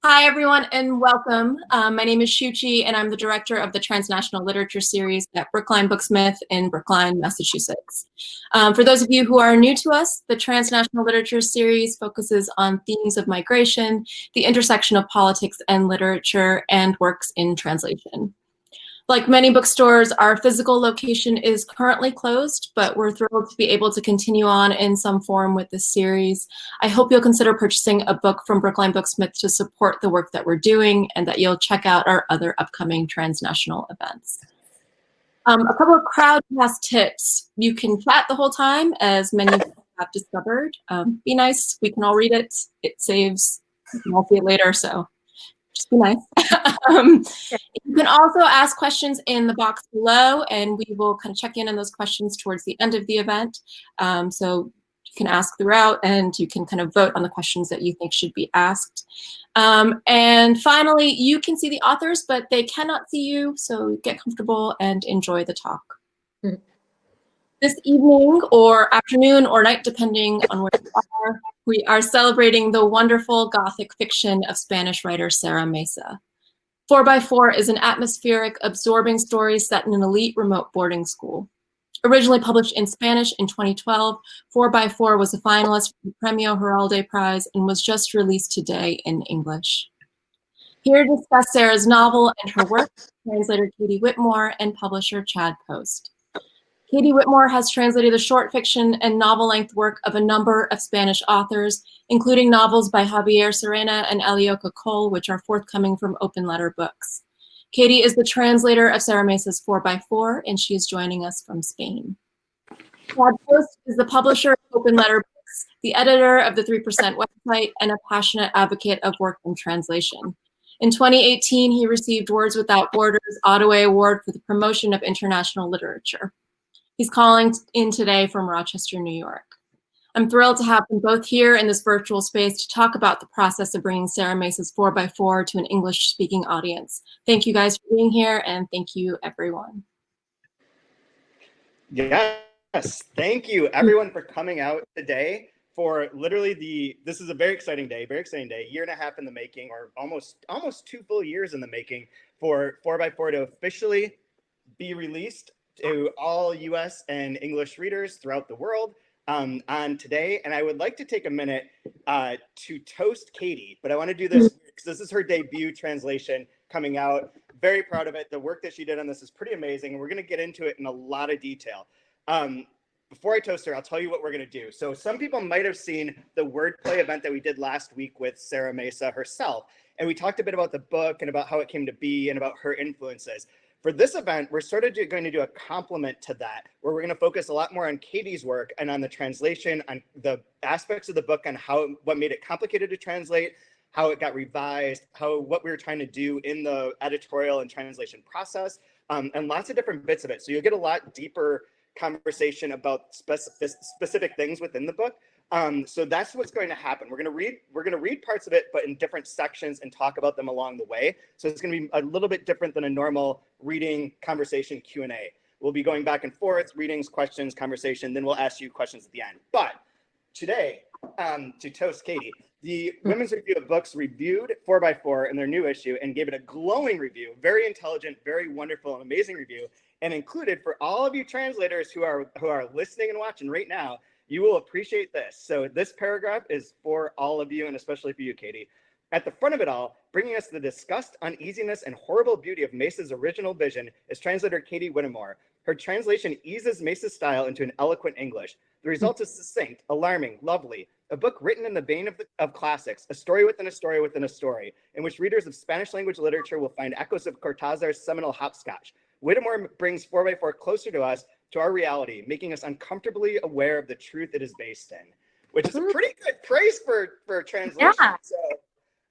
Hi, everyone, and welcome. My name is Shuchi, and I'm the director of the Transnational Literature Series at Brookline Booksmith in Brookline, Massachusetts. For those of you who are new to us, the Transnational Literature Series focuses on themes of migration, the intersection of politics and literature, and works in translation. Like many bookstores, our physical location is currently closed, but we're thrilled to be able to continue on in some form with this series. I hope you'll consider purchasing a book from Brookline Booksmith to support the work that we're doing, and that you'll check out our other upcoming transnational events. A couple of crowd pass tips. You can chat the whole time, as many of you have discovered. Be nice, we can all read it. It saves, you can all see it later, so just be nice. You can also ask questions in the box below, and we will kind of check in on those questions towards the end of the event. So you can ask throughout, and you can kind of vote on the questions that you think should be asked. And finally, you can see the authors, but they cannot see you, so get comfortable and enjoy the talk. This evening or afternoon or night, depending on where you are, we are celebrating the wonderful Gothic fiction of Spanish writer Sara Mesa. 4x4 is an atmospheric, absorbing story set in an elite remote boarding school. Originally published in Spanish in 2012, 4x4 was a finalist for the Premio Heralde Prize and was just released today in English. Here to discuss Sara's novel and her work, translator Katie Whittemore and publisher Chad Post. Katie Whittemore has translated the short fiction and novel-length work of a number of Spanish authors, including novels by Javier Serena and Elioka Cole, which are forthcoming from Open Letter Books. Katie is the translator of Sara Mesa's 4x4, and she is joining us from Spain. Chad Post is the publisher of Open Letter Books, the editor of the 3% website, and a passionate advocate of work in translation. In 2018, he received Words Without Borders Ottaway Award for the promotion of international literature. He's calling in today from Rochester, New York. I'm thrilled to have them both here in this virtual space to talk about the process of bringing Sara Mesa's 4x4 to an English-speaking audience. Thank you guys for being here, and thank you, everyone. Yes, thank you, everyone, for coming out today for literally this is a very exciting day, year and a half in the making, or almost 2 full years in the making for 4x4 to officially be released to all US and English readers throughout the world on today. And I would like to take a minute to toast Katie, but I want to do this because this is her debut translation coming out. Very proud of it. The work that she did on this is pretty amazing, and we're going to get into it in a lot of detail. Before I toast her, I'll tell you what we're going to do. So some people might have seen the wordplay event that we did last week with Sara Mesa herself, and we talked a bit about the book and about how it came to be and about her influences. For this event, we're sort of going to do a complement to that, where we're going to focus a lot more on Katie's work and on the translation, on the aspects of the book, on what made it complicated to translate, how it got revised, what we were trying to do in the editorial and translation process, and lots of different bits of it. So you'll get a lot deeper conversation about specific things within the book. So that's what's going to happen. We're going to read parts of it, but in different sections, and talk about them along the way. So it's going to be a little bit different than a normal reading, conversation, Q&A. We'll be going back and forth, readings, questions, conversation, then we'll ask you questions at the end. But today, to toast Katie, the Women's Review of Books reviewed 4x4 in their new issue and gave it a glowing review, very intelligent, very wonderful, and amazing review, and included, for all of you translators who are listening and watching right now, you will appreciate this. So this paragraph is for all of you, and especially for you, Katie. At the front of it all, bringing us the disgust, uneasiness, and horrible beauty of Mesa's original vision is translator Katie Whittemore. Her translation eases Mesa's style into an eloquent English. The result is succinct, alarming, lovely, a book written in the vein of classics, a story within a story within a story, in which readers of Spanish language literature will find echoes of Cortázar's seminal hopscotch. Whittemore brings 4x4 closer to us, to our reality, making us uncomfortably aware of the truth it is based in, which is a pretty good praise for translation. Yeah. So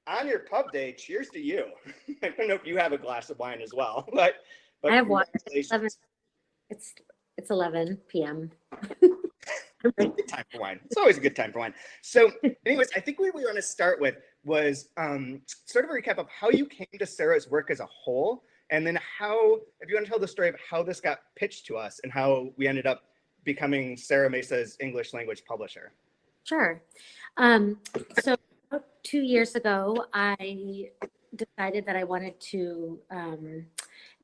on your pub day, cheers to you. I don't know if you have a glass of wine as well, but I have one. It's 11 p.m. Good time for wine. It's always a good time for wine. So anyways, I think what we want to start with was sort of a recap of how you came to Sara's work as a whole, and then if you want to tell the story of how this got pitched to us and how we ended up becoming Sara Mesa's English language publisher. Sure. So about 2 years ago, I decided that I wanted to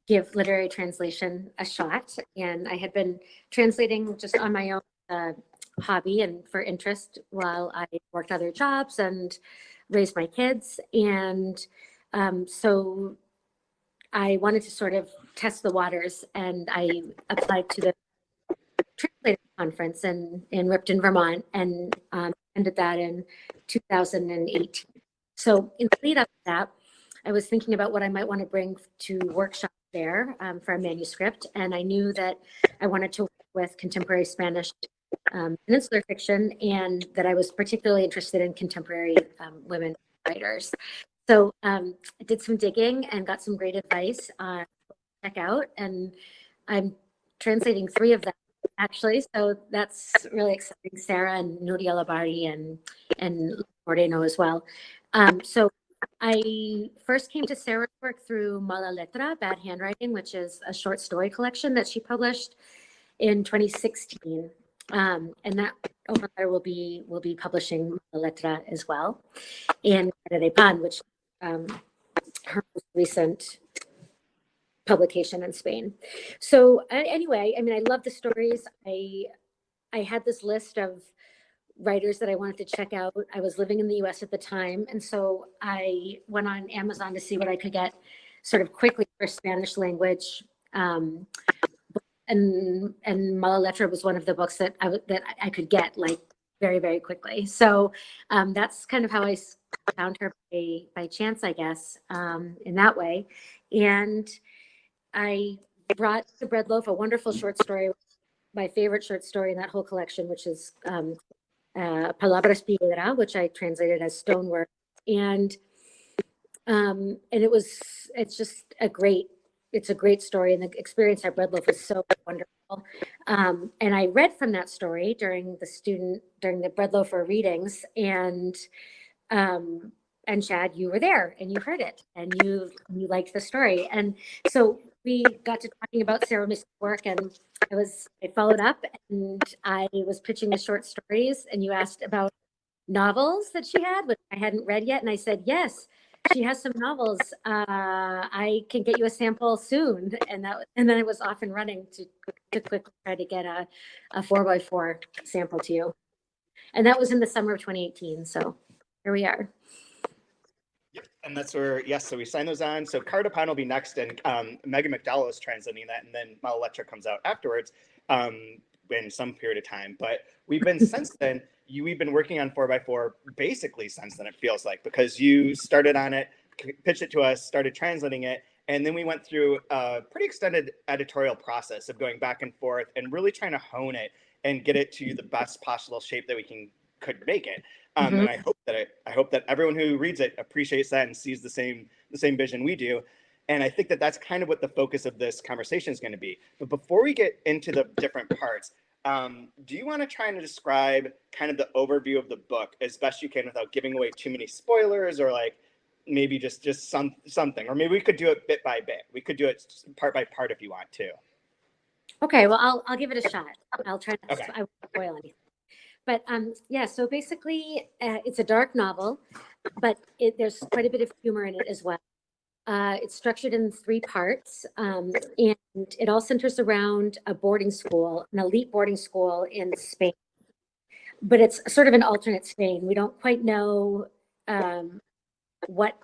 give literary translation a shot. And I had been translating just on my own hobby and for interest while I worked other jobs and raised my kids. And so I wanted to sort of test the waters, and I applied to the Translator conference in Ripton, Vermont, and ended that in 2018. So in the lead up to that, I was thinking about what I might want to bring to workshops there for a manuscript, and I knew that I wanted to work with contemporary Spanish peninsular fiction, and that I was particularly interested in contemporary women writers. So I did some digging and got some great advice on check out, and I'm translating 3 of them actually. So that's really exciting. Sarah and Nuria Labari and Moreno as well. So I first came to Sarah's work through Mala Letra, Bad Handwriting, which is a short story collection that she published in 2016. And that Open Letter will be publishing Mala Letra as well. And Cara de Pan, which her most recent publication in Spain. So anyway, I mean, I love the stories. I had this list of writers that I wanted to check out. I was living in the US at the time, and so I went on Amazon to see what I could get sort of quickly for Spanish language. And Mala Letra was one of the books that I could get like very, very quickly. So that's kind of how I found her by chance, I guess, in that way. And I brought to Breadloaf a wonderful short story, my favorite short story in that whole collection, which is Palabras Piedra, which I translated as Stonework. And it's just a great story. And the experience at Breadloaf is so wonderful. And I read from that story during the Breadloafer readings, and Chad, you were there and you heard it and you liked the story. And so we got to talking about Sara Mesa's work, and I followed up and I was pitching the short stories, and you asked about novels that she had, which I hadn't read yet. And I said, yes, she has some novels. I can get you a sample soon. And then I was off and running to quickly try to get a 4x4 sample to you. And that was in the summer of 2018. So here we are. And that's where, yes, so we signed those on. So Cara de Pan will be next, and Megan McDowell is translating that, and then Mala Letra comes out afterwards in some period of time. But we've been, since then, we've been working on 4x4 basically since then, it feels like, because you started on it, pitched it to us, started translating it, and then we went through a pretty extended editorial process of going back and forth and really trying to hone it and get it to the best possible shape that we could make it. And I hope that everyone who reads it appreciates that and sees the same vision we do. And I think that that's kind of what the focus of this conversation is going to be. But before we get into the different parts, do you want to try and describe kind of the overview of the book as best you can without giving away too many spoilers, or like maybe just something, or maybe we could do it bit by bit. We could do it part by part if you want to. Okay, well, I'll give it a shot. I'll try not Okay. I won't spoil anything. But yeah, so basically it's a dark novel, but there's quite a bit of humor in it as well. It's structured in 3 parts, and it all centers around a boarding school, an elite boarding school in Spain. But it's sort of an alternate Spain. We don't quite know what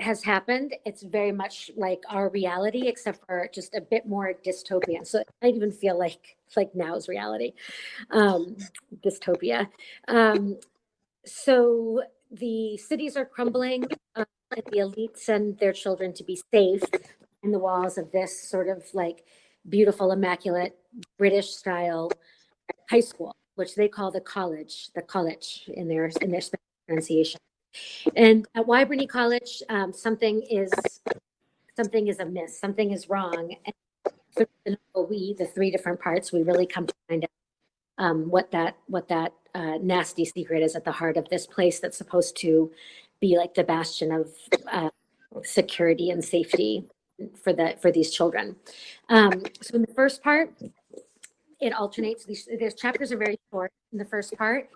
has happened. It's very much like our reality, except for just a bit more dystopian. So it might even feel like now's reality, dystopia. So the cities are crumbling, and the elites send their children to be safe in the walls of this sort of like beautiful, immaculate British style high school, which they call the college in their Spanish pronunciation. And at Wybrany College, something is amiss, something is wrong. And we, the 3 different parts, we really come to find out what that nasty secret is at the heart of this place that's supposed to be like the bastion of security and safety for these children. So in the first part, it alternates. These chapters are very short. In the first part,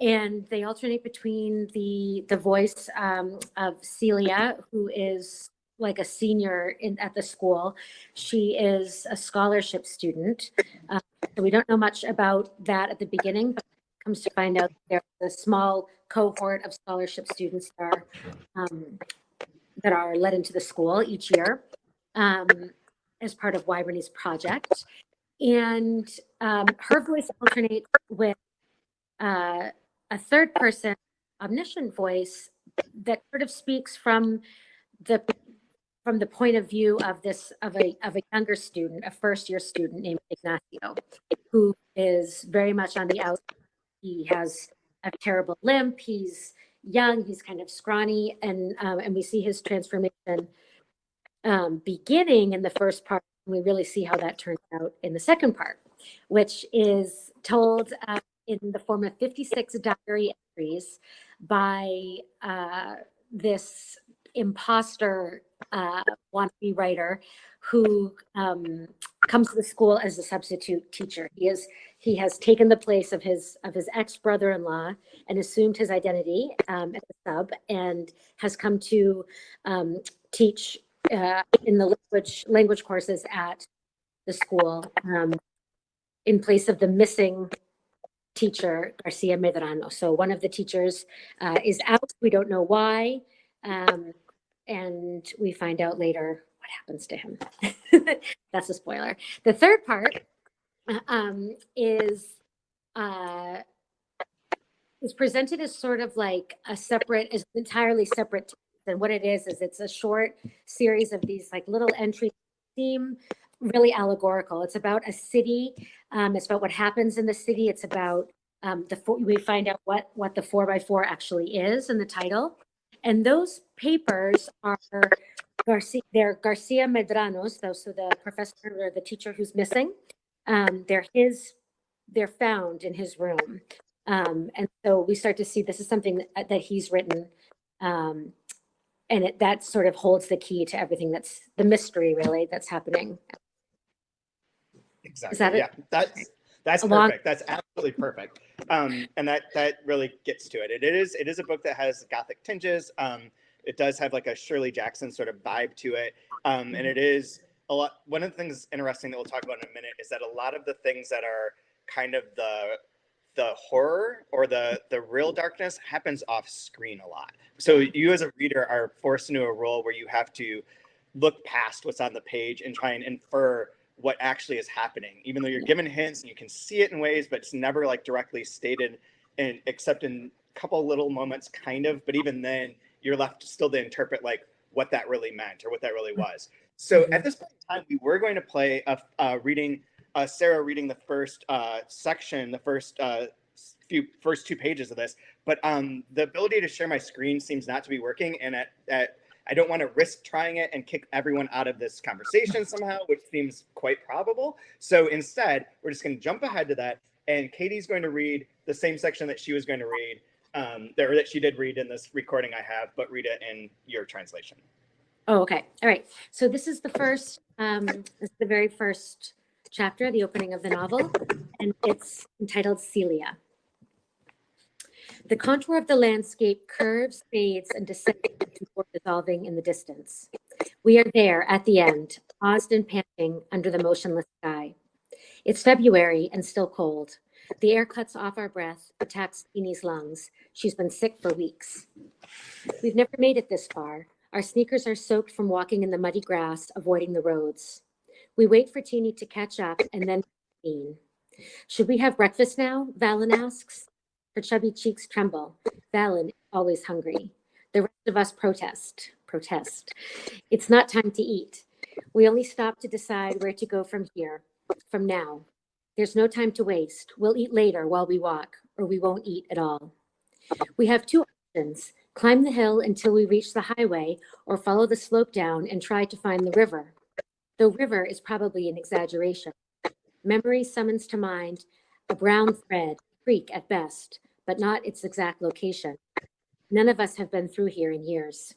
And they alternate between the voice of Celia, who is like a senior at the school. She is a scholarship student. So we don't know much about that at the beginning, but comes to find out there's a small cohort of scholarship students that are led into the school each year as part of Wyberny's project. And her voice alternates with a third person omniscient voice that sort of speaks from the point of view of a younger student, a first year student named Ignacio, who is very much on the outside. He has a terrible limp. He's young. He's kind of scrawny, and we see his transformation beginning in the first part. We really see how that turns out in the second part, which is told in the form of 56 diary entries by this imposter wannabe writer who comes to the school as a substitute teacher. He has taken the place of his ex-brother-in-law and assumed his identity as a sub, and has come to teach in the language courses at the school in place of the missing teacher, Garcia Medrano. So one of the teachers is out. We don't know why. And we find out later what happens to him. That's a spoiler. The third part is presented as sort of like is entirely separate. And what it is it's a short series of these like little entries that seem really allegorical. It's about a city. It's about what happens in the city. It's about we find out what the 4x4 actually is in the title. And those papers are they're Garcia Medrano's, so the professor or the teacher who's missing. They're found in his room. And so we start to see this is something that he's written. And that sort of holds the key to everything that's the mystery really that's happening. Exactly. Is that yeah, that's perfect. That's absolutely perfect. And that really gets to it. It is a book that has Gothic tinges. It does have like a Shirley Jackson sort of vibe to it. And it is a lot. One of the things interesting that we'll talk about in a minute is that a lot of the things that are kind of the horror or the real darkness happens off screen a lot. So you as a reader are forced into a role where you have to look past what's on the page and try and infer what actually is happening, even though you're given hints and you can see it in ways, but it's never like directly stated, and except in a couple little moments kind of, but even then you're left still to interpret like what that really meant or what that really was. So at this point in time, we were going to play Sarah reading the first section, the first two pages of this, but the ability to share my screen seems not to be working, and I don't want to risk trying it and kick everyone out of this conversation somehow, which seems quite probable. So instead, we're just going to jump ahead to that, and Katie's going to read the same section that she was going to read, that she did read in this recording I have, but read it in your translation. Oh, okay. All right. So this is the very first chapter, the opening of the novel, and it's entitled Celia. The contour of the landscape curves, fades, and descends before dissolving in the distance. We are there at the end, paused and panting under the motionless sky. It's February and still cold. The air cuts off our breath, attacks Teeny's lungs. She's been sick for weeks. We've never made it this far. Our sneakers are soaked from walking in the muddy grass, avoiding the roads. We wait for Teeny to catch up and then mean. Should we have breakfast now? Valen asks. Her chubby cheeks tremble. Valen is always hungry. The rest of us protest. It's not time to eat. We only stop to decide where to go from here, from now. There's no time to waste. We'll eat later while we walk, or we won't eat at all. We have two options. Climb the hill until we reach the highway, or follow the slope down and try to find the river. The river is probably an exaggeration. Memory summons to mind a brown thread, creek at best, but not its exact location. None of us have been through here in years.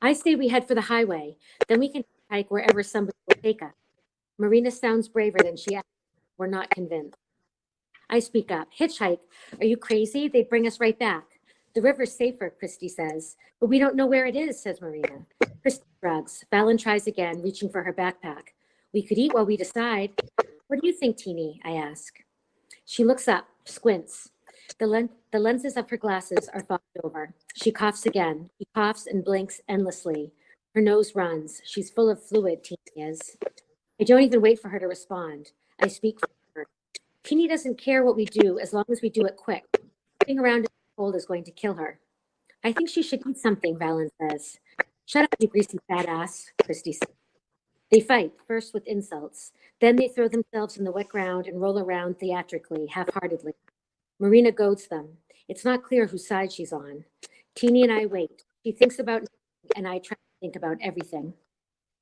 I say we head for the highway, then we can hike wherever somebody will take us. Marina sounds braver than she acts. We're not convinced. I speak up. Hitchhike. Are you crazy? They'd bring us right back. The river's safer, Christy says. But we don't know where it is, says Marina. Christy shrugs. Fallon tries again, reaching for her backpack. We could eat while we decide. What do you think, Teeny? I ask. She looks up, squints. The lenses of her glasses are fogged over. She coughs again. She coughs and blinks endlessly. Her nose runs. She's full of fluid, Teeny is. I don't even wait for her to respond. I speak for her. Teeny doesn't care what we do as long as we do it quick. Sitting around in the cold is going to kill her. I think she should eat something, Valen says. Shut up, you greasy fat ass, Christy says. They fight, first with insults. Then they throw themselves in the wet ground and roll around theatrically, half-heartedly. Marina goads them. It's not clear whose side she's on. Teeny and I wait. She thinks about nothing, and I try to think about everything.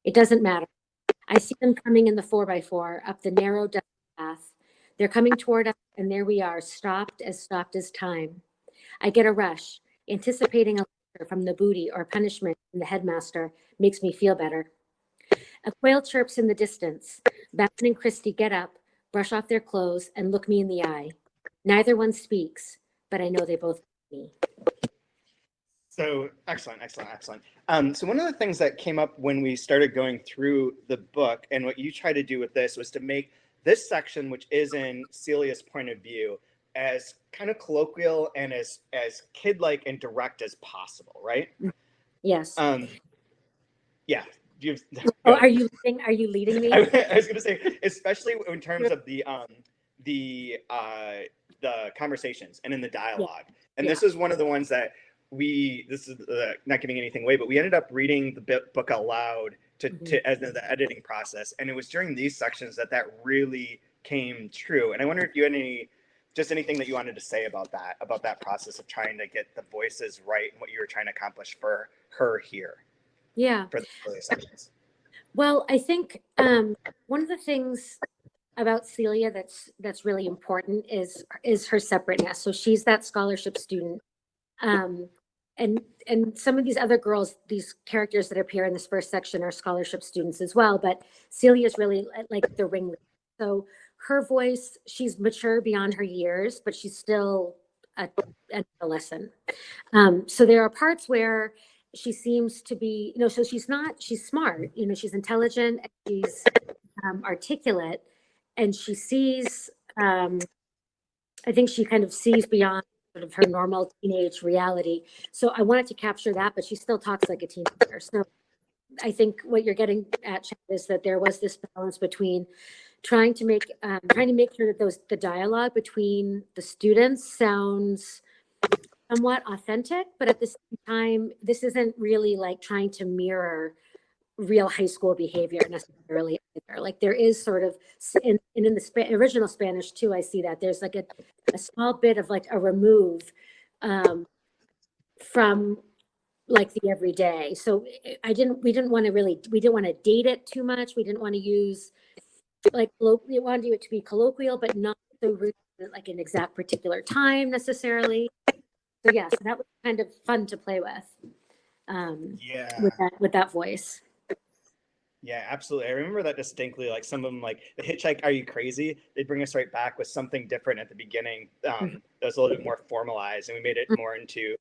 It doesn't matter. I see them coming in the 4x4 up the narrow dusty path. They're coming toward us, and there we are, stopped as time. I get a rush. Anticipating a lecture from the booty or punishment from the headmaster makes me feel better. A quail chirps in the distance. Valen and Christy get up, brush off their clothes, and look me in the eye. Neither one speaks, but I know they both me. So excellent. So one of the things that came up when we started going through the book, and what you tried to do with this, was to make this section, which is in Celia's point of view, as kind of colloquial and as kid-like and direct as possible, right? Yes. Yeah. Are you leading me? I was going to say, especially in terms of the conversations and in the dialogue. Yeah. And this is one of the ones that this is not giving anything away, but we ended up reading the book out loud as the editing process. And it was during these sections that really came true. And I wonder if you had anything that you wanted to say about that process of trying to get the voices right and what you were trying to accomplish for her here. Yeah. For the early sections. Well, I think one of the things about Celia that's really important is her separateness. So she's that scholarship student. And some of these other girls, these characters that appear in this first section are scholarship students as well, but Celia's really like the ringleader. So her voice, she's mature beyond her years, but she's still an adolescent. So there are parts where she seems to be, so she's smart, she's intelligent, and she's articulate, and she sees, I think she kind of sees beyond sort of her normal teenage reality. So I wanted to capture that, but she still talks like a teenager. So I think what you're getting at, Chad, is that there was this balance between trying to make sure that the dialogue between the students sounds somewhat authentic, but at the same time, this isn't really like trying to mirror real high school behavior necessarily either. Like there is sort of, in the original Spanish too, I see that there's like a small bit of like a remove from like the everyday. So we didn't want to date it too much. We didn't want to use we wanted it to be colloquial, but not so rude, like an exact particular time necessarily. So yeah, so that was kind of fun to play with. With that voice. Yeah, absolutely. I remember that distinctly. Like some of them, like the Hitchhike, "Are you crazy?" They'd bring us right back with something different at the beginning. That was a little bit more formalized, and we made it more into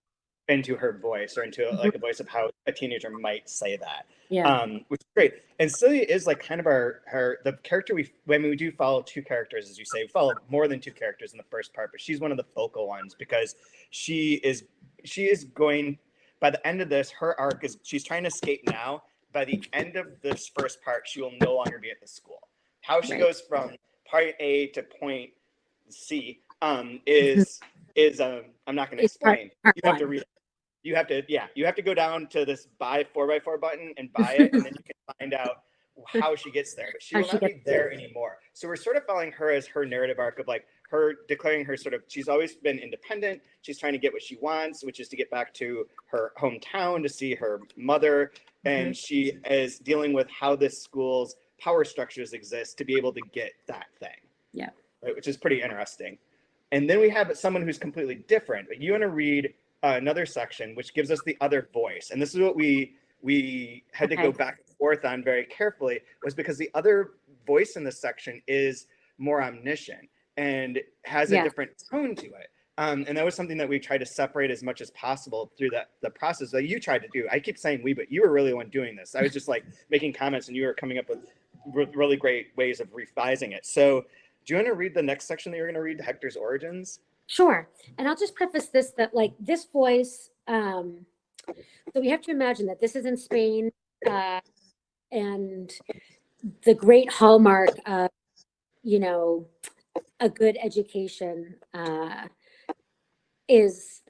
her voice, or into like a voice of how a teenager might say that. Yeah. Which is great. And Celia is like kind of the character when we do follow two characters, as you say, we follow more than two characters in the first part, but she's one of the focal ones because she is going, by the end of this, her arc is she's trying to escape now. By the end of this first part, she will no longer be at the school. How she goes from point A to point C is I'm not going to explain. You have to read it. You have to go down to this buy 4x4 button and buy it, and then you can find out how she gets there. But she will not be there anymore. So we're sort of following her as her narrative arc of like her declaring her sort of, she's always been independent. She's trying to get what she wants, which is to get back to her hometown to see her mother. And she is dealing with how this school's power structures exist to be able to get that thing. Yeah. Right, which is pretty interesting. And then we have someone who's completely different. But you want to read another section, which gives us the other voice. And this is what we had to go back and forth on very carefully, was because the other voice in this section is more omniscient. and has a different tone to it. And that was something that we tried to separate as much as possible through the process that you tried to do. I keep saying we, but you were really the one doing this. I was just like making comments, and you were coming up with really great ways of revising it. So do you want to read the next section that you're going to read, Hector's origins? Sure. And I'll just preface this, that like this voice, so we have to imagine that this is in Spain, and the great hallmark of, you know, a good education is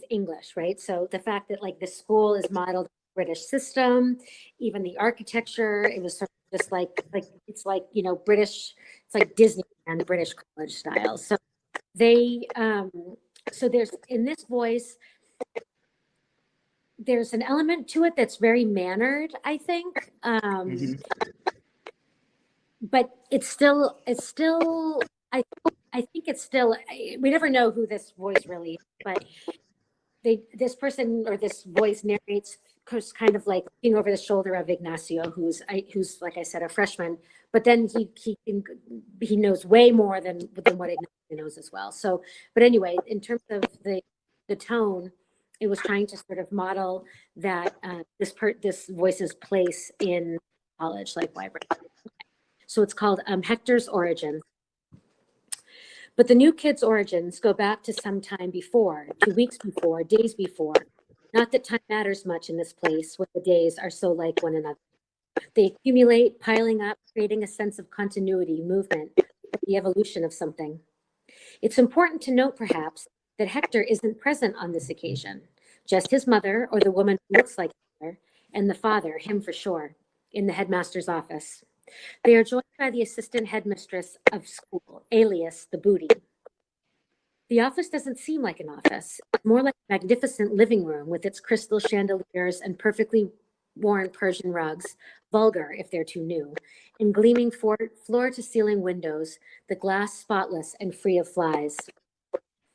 English, right? So the fact that like the school is modeled British system, even the architecture, it was sort of just like it's like, you know, British, it's like Disneyland, British college style. So they so there's, in this voice, there's an element to it that's very mannered, I think. But it's still I think it's still, we never know who this voice really is, but this person or this voice narrates kind of like looking over the shoulder of Ignacio, who's like I said, a freshman, but then he knows way more than what Ignacio knows as well. So, but anyway, in terms of the tone, it was trying to sort of model that this voice's place in college, like library. So it's called Hector's Origins. But the new kid's origins go back to some time before, 2 weeks before, days before. Not that time matters much in this place where the days are so like one another. They accumulate, piling up, creating a sense of continuity, movement, the evolution of something. It's important to note, perhaps, that Hector isn't present on this occasion. Just his mother, or the woman who looks like Hector, and the father, him for sure, in the headmaster's office. They are joined by the assistant headmistress of school, alias the Booty. The office doesn't seem like an office. It's more like a magnificent living room with its crystal chandeliers and perfectly worn Persian rugs, vulgar if they're too new, and gleaming floor-to-ceiling windows, the glass spotless and free of flies.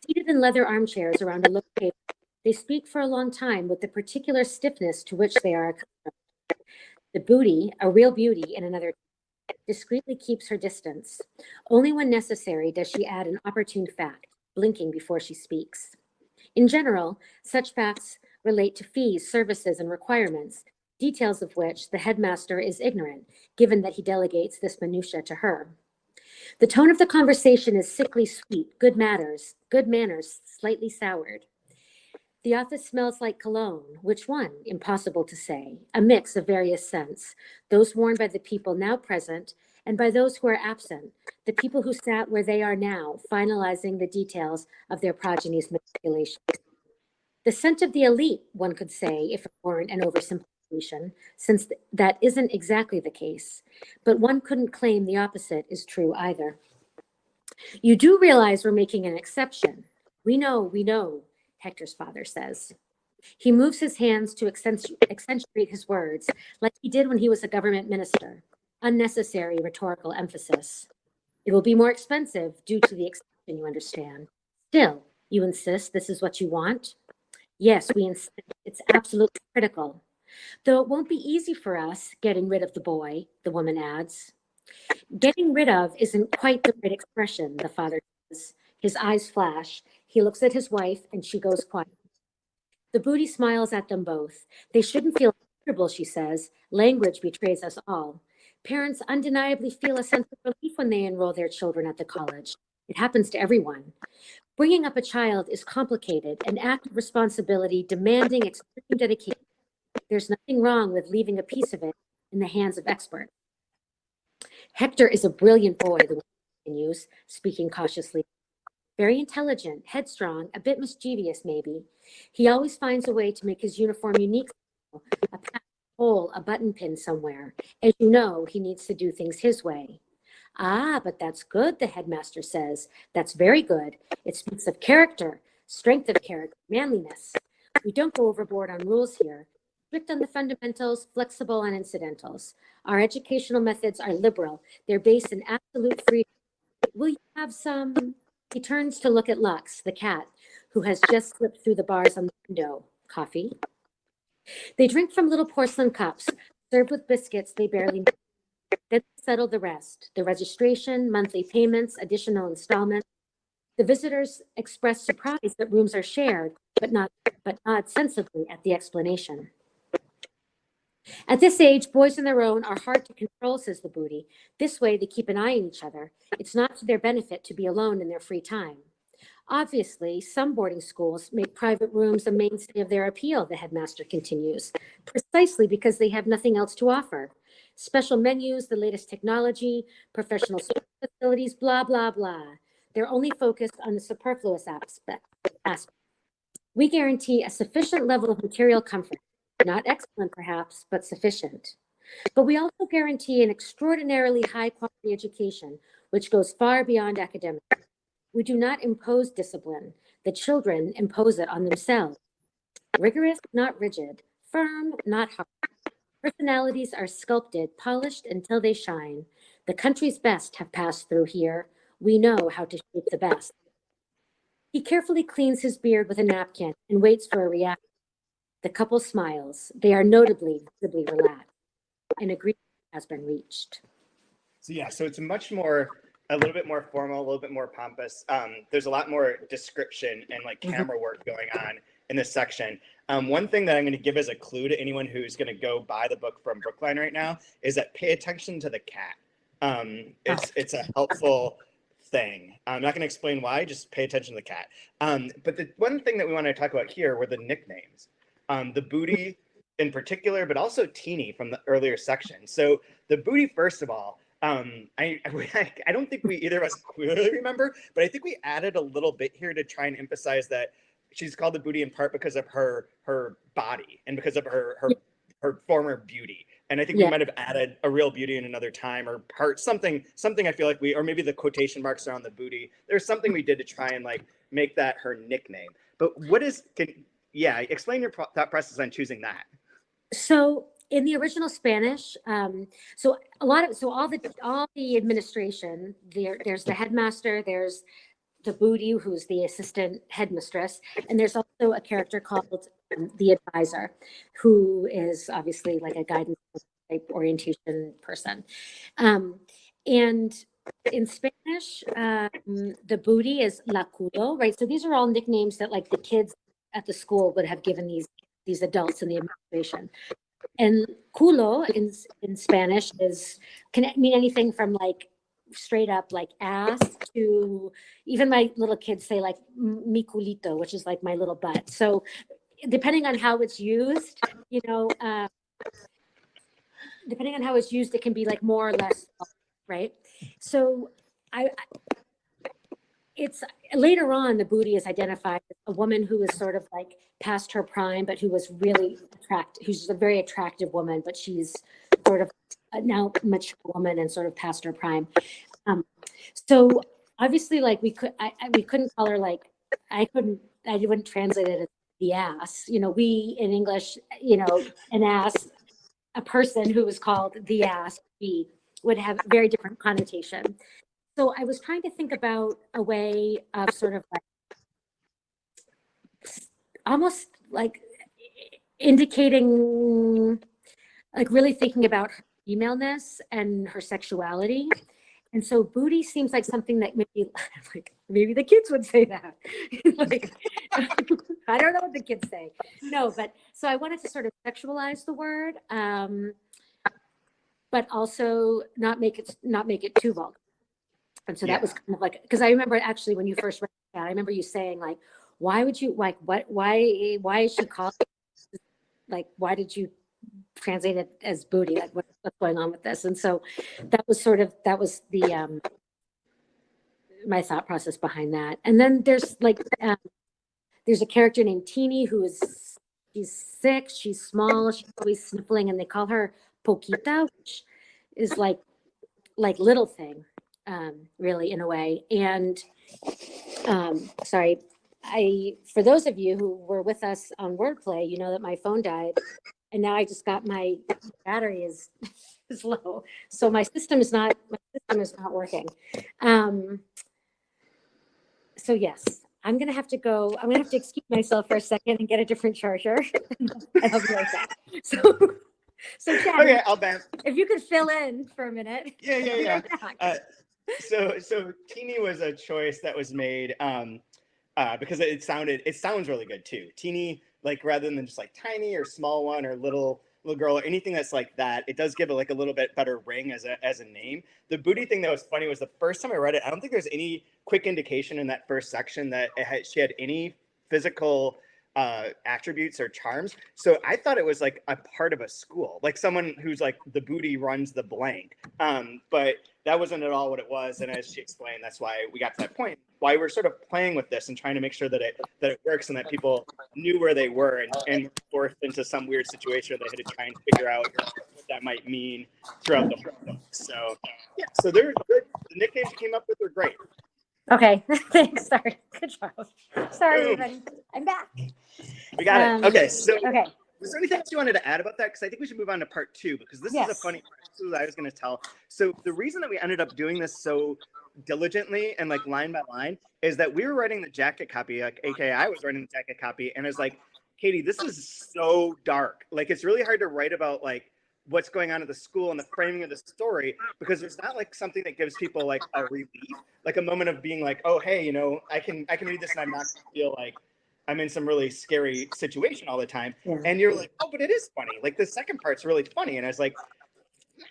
Seated in leather armchairs around a low table, they speak for a long time with the particular stiffness to which they are accustomed. The Booty, a real beauty in another, discreetly keeps her distance. Only when necessary does she add an opportune fact, blinking before she speaks. In general, such facts relate to fees, services, and requirements, details of which the headmaster is ignorant, given that he delegates this minutia to her. The tone of the conversation is sickly sweet, good manners, slightly soured. The office smells like cologne. Which one? Impossible to say. A mix of various scents, those worn by the people now present and by those who are absent, the people who sat where they are now, finalizing the details of their progeny's manipulations. The scent of the elite, one could say, if it weren't an oversimplification, since that isn't exactly the case. But one couldn't claim the opposite is true either. You do realize we're making an exception. We know, Hector's father says. He moves his hands to accentuate his words, like he did when he was a government minister. Unnecessary rhetorical emphasis. It will be more expensive due to the exception, you understand. Still, you insist this is what you want? Yes, we insist. It's absolutely critical. Though it won't be easy for us getting rid of the boy, the woman adds. Getting rid of isn't quite the right expression, the father says. His eyes flash. He looks at his wife and she goes quiet. The Booty smiles at them both. They shouldn't feel comfortable, she says. Language betrays us all. Parents undeniably feel a sense of relief when they enroll their children at the college. It happens to everyone. Bringing up a child is complicated, an act of responsibility demanding extreme dedication. There's nothing wrong with leaving a piece of it in the hands of experts. Hector is a brilliant boy, the woman continues, speaking cautiously. Very intelligent, headstrong, a bit mischievous maybe. He always finds a way to make his uniform unique. A patch, hole, a button pin somewhere. As you know, he needs to do things his way. Ah, but that's good, the headmaster says. That's very good. It speaks of character, strength of character, manliness. We don't go overboard on rules here. Strict on the fundamentals, flexible on incidentals. Our educational methods are liberal. They're based in absolute freedom. Will you have some? He turns to look at Lux, the cat, who has just slipped through the bars on the window. Coffee? They drink from little porcelain cups, served with biscuits they barely know. Then settle the rest, the registration, monthly payments, additional installments. The visitors express surprise that rooms are shared, but nod sensibly at the explanation. At this age, boys on their own are hard to control, says the booty. This way, they keep an eye on each other. It's not to their benefit to be alone in their free time. Obviously, some boarding schools make private rooms a mainstay of their appeal, the headmaster continues, precisely because they have nothing else to offer. Special menus, the latest technology, professional facilities, blah, blah, blah. They're only focused on the superfluous aspect. We guarantee a sufficient level of material comfort, not excellent perhaps, but sufficient. But we also guarantee an extraordinarily high quality education, which goes far beyond academics. We do not impose discipline. The children impose it on themselves. Rigorous, not rigid. Firm, not hard. Personalities are sculpted, polished until they shine. The country's best have passed through here. We know how to shape the best. He carefully cleans his beard with a napkin and waits for a reaction. The couple smiles. They are notably, visibly relaxed. An agreement has been reached. So yeah, so it's a little bit more formal, a little bit more pompous. There's a lot more description and like camera work going on in this section. One thing that I'm going to give as a clue to anyone who's going to go buy the book from Brookline right now is that pay attention to the cat. It's a helpful thing. I'm not going to explain why, just pay attention to the cat. But the one thing that we want to talk about here were the nicknames. The booty in particular, but also Teeny from the earlier section. So the booty, first of all, I don't think we either of us clearly remember, but I think we added a little bit here to try and emphasize that she's called the booty in part because of her body and because of her former beauty. And I think we might have added a real beauty in another time or something I feel like or maybe the quotation marks around the booty. There's something we did to try and like make that her nickname. But explain your thought process on choosing that. So in the original Spanish, all the administration, there's the headmaster, there's the booty, who's the assistant headmistress, and there's also a character called the advisor, who is obviously like a guidance type orientation person. And in Spanish, the booty is la culo, right? So these are all nicknames that like the kids at the school would have given these adults in the administration. And culo in Spanish can mean anything from like straight up like ass to even my little kids say like mi culito, which is like my little butt. So depending on how it's used, it can be like more or less, right? So it's later on the booty is identified as a woman who is sort of like past her prime, but who was really who's a very attractive woman, but she's sort of now mature woman and sort of past her prime. So obviously like we couldn't call her like, I wouldn't translate it as the ass, we in English, an ass, a person who was called the ass, would have very different connotation. So I was trying to think about a way of sort of like almost like indicating, like really thinking about her femaleness and her sexuality. And so booty seems like something that maybe the kids would say that. Like, I don't know what the kids say. No, but so I wanted to sort of sexualize the word, but also not make it too vulgar. And so that was kind of like, because I remember actually when you first read that, I remember you saying like, why would you like why is she called, like why did you translate it as booty, like what's going on with this? And so that was the my thought process behind that. And then there's like there's a character named Teeny she's sick, she's small, she's always sniffling, and they call her Poquita, which is like little thing, really in a way. And for those of you who were with us on Wordplay, you know that my phone died, and now I just got my battery is low, so my system is not working. So yes, I'm gonna have to excuse myself for a second and get a different charger. I'll be right back. So So Chad, Okay, I'll bet. if you could fill in for a minute. Yeah. So teeny was a choice that was made because it sounds really good too. Teeny, like rather than just like tiny or small one or little girl or anything that's like that, it does give it like a little bit better ring as a name. The booty thing that was funny was the first time I read it, I don't think there's any quick indication in that first section that she had any physical attributes or charms. So I thought it was like a part of a school, like someone who's like the booty runs the blank. But that wasn't at all what it was. And as she explained, that's why we got to that point, why we're sort of playing with this and trying to make sure that it works and that people knew where they were and were forced into some weird situation where they had to try and figure out what that might mean throughout the whole book. So yeah, so they're good. The nicknames you came up with were great. Okay, thanks. Sorry. Good job. Sorry, everybody. I'm back. We got it. Okay, so okay. Was there anything else you wanted to add about that? Because I think we should move on to part 2, because this is a funny part. This is what I was going to tell. So the reason that we ended up doing this so diligently and like line by line is that we were writing the jacket copy, like aka I was writing the jacket copy, and I was like, Katie, this is so dark. Like it's really hard to write about like what's going on at the school and the framing of the story, because there's not like something that gives people like a relief, like a moment of being like, oh hey, you know, I can read this and I'm not going to feel like I'm in some really scary situation all the time. Yeah. And you're like, oh, but it is funny. Like the second part's really funny. And I was like,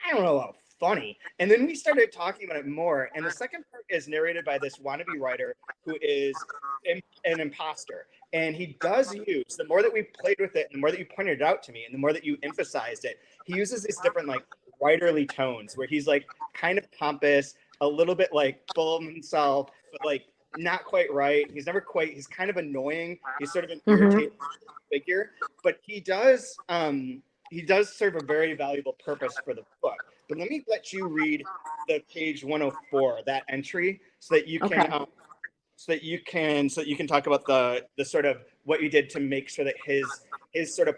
I don't know about funny. And then we started talking about it more. And the second part is narrated by this wannabe writer who is an imposter. And he does use, the more that we played with it, and the more that you pointed it out to me, and the more that you emphasized it, he uses these different like writerly tones where he's like kind of pompous, a little bit like full of himself, but like not quite right. He's kind of annoying. He's sort of an irritating figure, but he does serve a very valuable purpose for the book. But let me let you read the page 104, that entry, so that you can so that you can talk about the sort of what you did to make sure that his sort of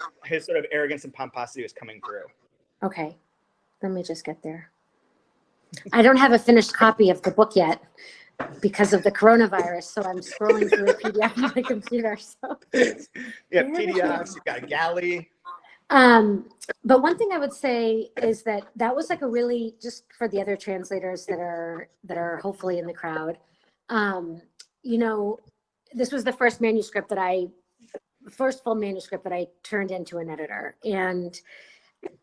arrogance and pomposity was coming through. Okay, let me just get there. I don't have a finished copy of the book yet because of the coronavirus, so I'm scrolling through a PDF on my computer. So yeah, PDFs. You've got a galley. But one thing I would say is that was like a really, just for the other translators that are hopefully in the crowd. You know, this was the first full manuscript that I turned into an editor, and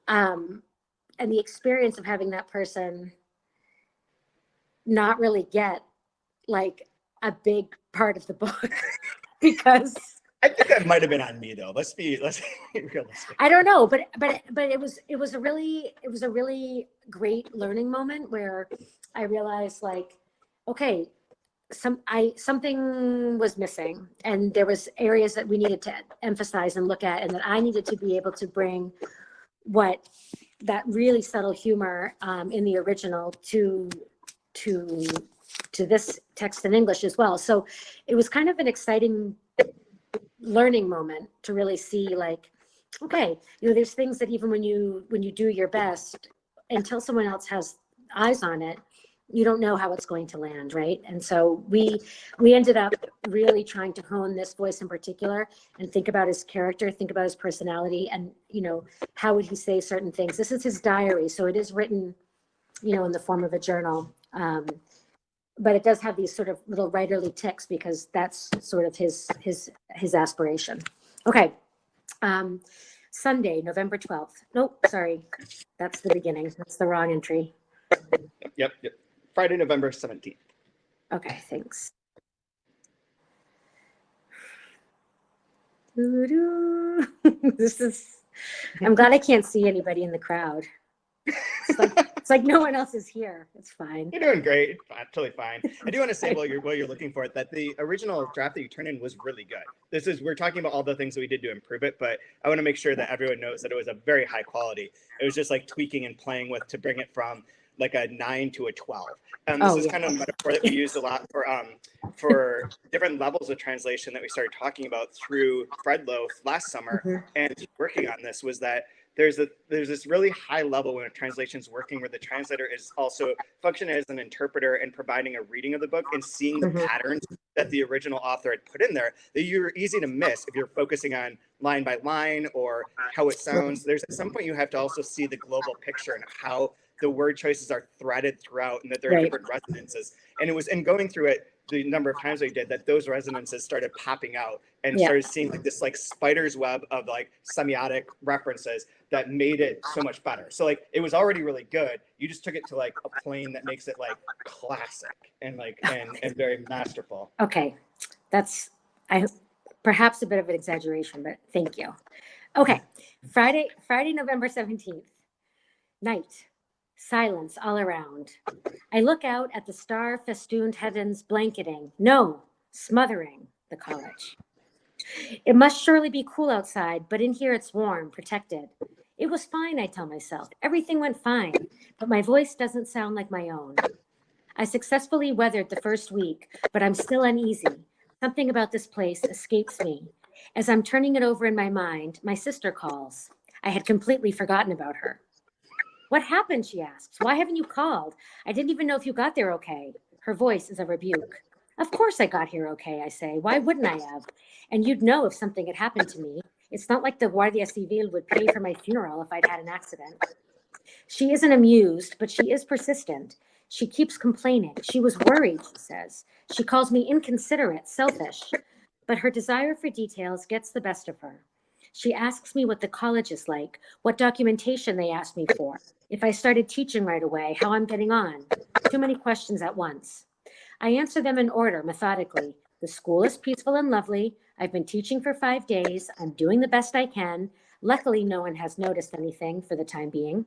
the experience of having that person not really get like a big part of the book because I think that might have been on me though. Let's be realistic. I don't know, but it was a really great learning moment where I realized like, okay, something was missing, and there was areas that we needed to emphasize and look at, and that I needed to be able to bring what that really subtle humor in the original to this text in English as well. So it was kind of an exciting learning moment to really see like, okay, you know, there's things that even when you do your best, until someone else has eyes on it, you don't know how it's going to land, right? And so we ended up really trying to hone this voice in particular and think about his character, think about his personality, and, you know, how would he say certain things? This is his diary, so it is written, you know, in the form of a journal. But it does have these sort of little writerly tics because that's sort of his aspiration. Okay. Sunday, November 12th. Nope, sorry. That's the beginning. That's the wrong entry. Yep. Friday, November 17th. Okay, thanks. I'm glad I can't see anybody in the crowd. It's like no one else is here. It's fine. You're doing great. Totally fine. I do want to say while you're looking for it that the original draft that you turned in was really good. We're talking about all the things that we did to improve it, but I want to make sure that everyone knows that it was a very high quality. It was just like tweaking and playing with to bring it from like a 9 to a 12. This is kind of a metaphor that we used a lot for different levels of translation that we started talking about through Fred Loaf last summer and working on this, was that there's this really high level when a translation is working where the translator is also functioning as an interpreter and providing a reading of the book and seeing the patterns that the original author had put in there that you're easy to miss if you're focusing on line by line or how it sounds. There's at some point you have to also see the global picture and how the word choices are threaded throughout and that there are different resonances. And it was in going through it the number of times I did that those resonances started popping out and started seeing like this like spider's web of like semiotic references that made it so much better. So like it was already really good. You just took it to like a plane that makes it like classic and like and very masterful. Okay, that's perhaps a bit of an exaggeration, but thank you. Okay, Friday, November 17th, night. Silence all around. I look out at the star-festooned heavens blanketing, no, smothering the college. It must surely be cool outside, but in here it's warm, protected. It was fine, I tell myself. Everything went fine, but my voice doesn't sound like my own. I successfully weathered the first week, but I'm still uneasy. Something about this place escapes me. As I'm turning it over in my mind, my sister calls. I had completely forgotten about her. What happened, she asks. Why haven't you called? I didn't even know if you got there okay. Her voice is a rebuke. Of course I got here okay, I say. Why wouldn't I have? And you'd know if something had happened to me. It's not like the Guardia Civil would pay for my funeral if I'd had an accident. She isn't amused, but she is persistent. She keeps complaining. She was worried, she says. She calls me inconsiderate, selfish. But her desire for details gets the best of her. She asks me what the college is like, what documentation they asked me for, if I started teaching right away, how I'm getting on. Too many questions at once. I answer them in order, methodically. The school is peaceful and lovely. I've been teaching for 5 days. I'm doing the best I can. Luckily, no one has noticed anything for the time being.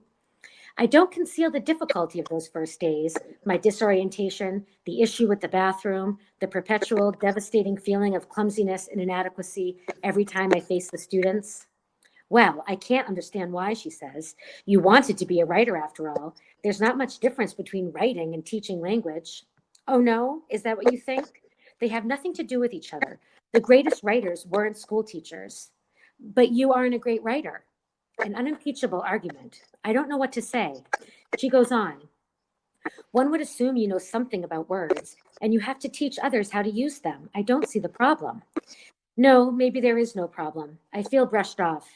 I don't conceal the difficulty of those first days, my disorientation, the issue with the bathroom, the perpetual devastating feeling of clumsiness and inadequacy every time I face the students. Well, I can't understand why, she says. You wanted to be a writer after all. There's not much difference between writing and teaching language. Oh no? Is that what you think? They have nothing to do with each other. The greatest writers weren't school teachers. But you aren't a great writer. An unimpeachable argument. I don't know what to say. She goes on. One would assume you know something about words, and you have to teach others how to use them. I don't see the problem. No, maybe there is no problem. I feel brushed off.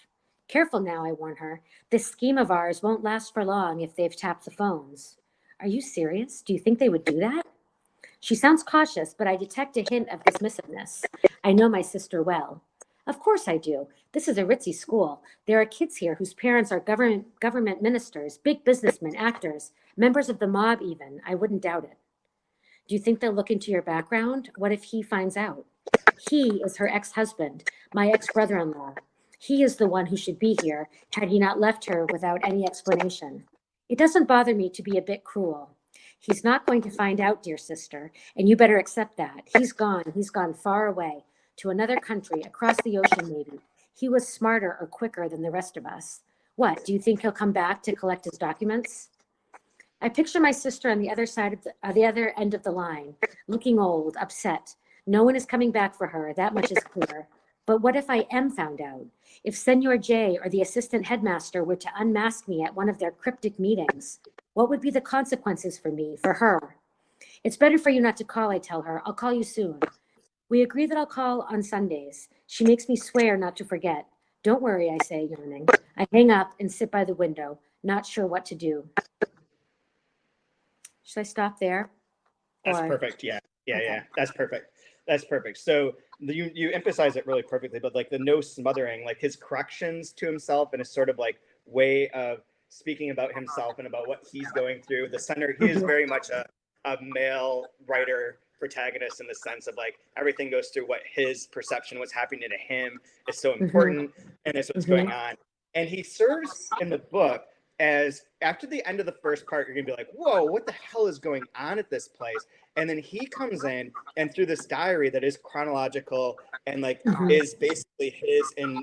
Careful now, I warn her. This scheme of ours won't last for long if they've tapped the phones. Are you serious? Do you think they would do that? She sounds cautious, but I detect a hint of dismissiveness. I know my sister well. Of course I do. This is a ritzy school. There are kids here whose parents are government ministers, big businessmen, actors, members of the mob even. I wouldn't doubt it. Do you think they'll look into your background? What if he finds out? He is her ex-husband, my ex-brother-in-law. He is the one who should be here had he not left her without any explanation. It doesn't bother me to be a bit cruel. He's not going to find out, dear sister, and you better accept that. He's gone far away. To another country, across the ocean maybe. He was smarter or quicker than the rest of us. What, do you think he'll come back to collect his documents? I picture my sister on the other side of the other end of the line, looking old, upset. No one is coming back for her, that much is clear. But what if I am found out? If Senor J or the assistant headmaster were to unmask me at one of their cryptic meetings, what would be the consequences for me, for her? It's better for you not to call, I tell her. I'll call you soon. We agree that I'll call on Sundays. She makes me swear not to forget. Don't worry, I say, yawning. I hang up and sit by the window, not sure what to do. Should I stop there? That's perfect. Yeah. That's perfect. So you emphasize it really perfectly, but like the no smothering, like his corrections to himself and his sort of like way of speaking about himself and about what he's going through. The center, he is very much a male writer protagonist in the sense of like everything goes through what his perception, what's happening to him is so important and it's what's going on. And he serves in the book as after the end of the first part, you're gonna be like, whoa, what the hell is going on at this place? And then he comes in and through this diary that is chronological and like is basically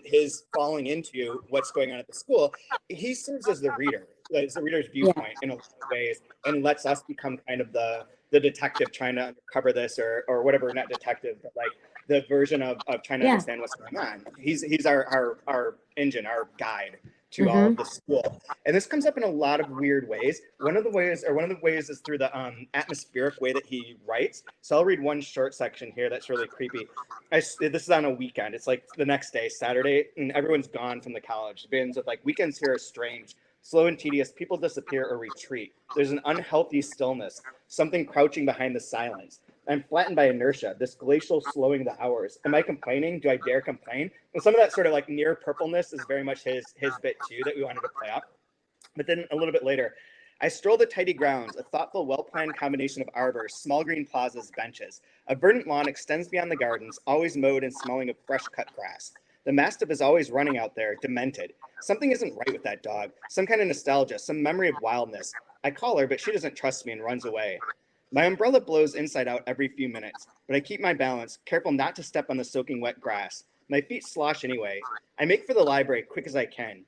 his falling into what's going on at the school, he serves as the reader, as the reader's viewpoint in a lot of ways, and lets us become kind of the detective trying to uncover this or whatever, not detective, but like the version of trying to understand what's going on. He's our engine, our guide to all of the school. And this comes up in a lot of weird ways. One of the ways is through the atmospheric way that he writes. So I'll read one short section here that's really creepy. This is on a weekend. It's like the next day, Saturday, and everyone's gone from the college. It begins with like, weekends here are strange, slow and tedious. People disappear or retreat. There's an unhealthy stillness, something crouching behind the silence. I'm flattened by inertia, this glacial slowing of the hours. Am I complaining? Do I dare complain? And some of that sort of like near purpleness is very much his bit too that we wanted to play up. But then a little bit later, I stroll the tidy grounds, a thoughtful, well-planned combination of arbors, small green plazas, benches. A verdant lawn extends beyond the gardens, always mowed and smelling of fresh-cut grass. The mastiff is always running out there, demented. Something isn't right with that dog, some kind of nostalgia, some memory of wildness. I call her, but she doesn't trust me and runs away. My umbrella blows inside out every few minutes, but I keep my balance, careful not to step on the soaking wet grass. My feet slosh anyway. I make for the library quick as I can.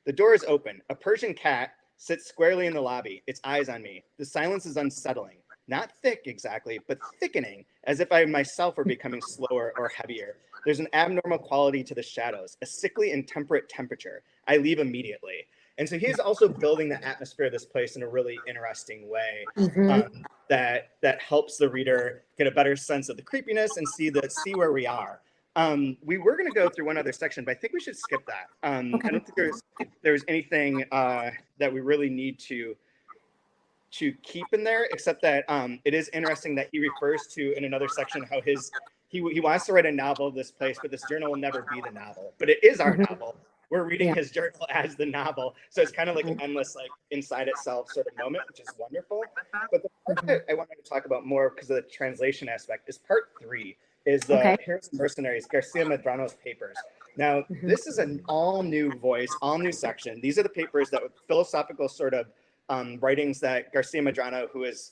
The door is open. A Persian cat sits squarely in the lobby, its eyes on me. The silence is unsettling. Not thick exactly, but thickening, as if I myself were becoming slower or heavier. There's an abnormal quality to the shadows, a sickly and temperate temperature. I leave immediately. And so he's also building the atmosphere of this place in a really interesting way that helps the reader get a better sense of the creepiness and see where we are. We were going to go through one other section, but I think we should skip that. I don't think there's anything that we really need to keep in there, except that it is interesting that he refers to in another section how he wants to write a novel of this place, but this journal will never be the novel. But it is our novel. We're reading his journal as the novel. So it's kind of like an endless, like inside itself sort of moment, which is wonderful. But the part that I wanted to talk about more because of the translation aspect is part 3, is the Heroes and Mercenaries, Garcia Medrano's papers. Now, this is an all new voice, all new section. These are the papers that philosophical sort of writings that Garcia Medrano, who is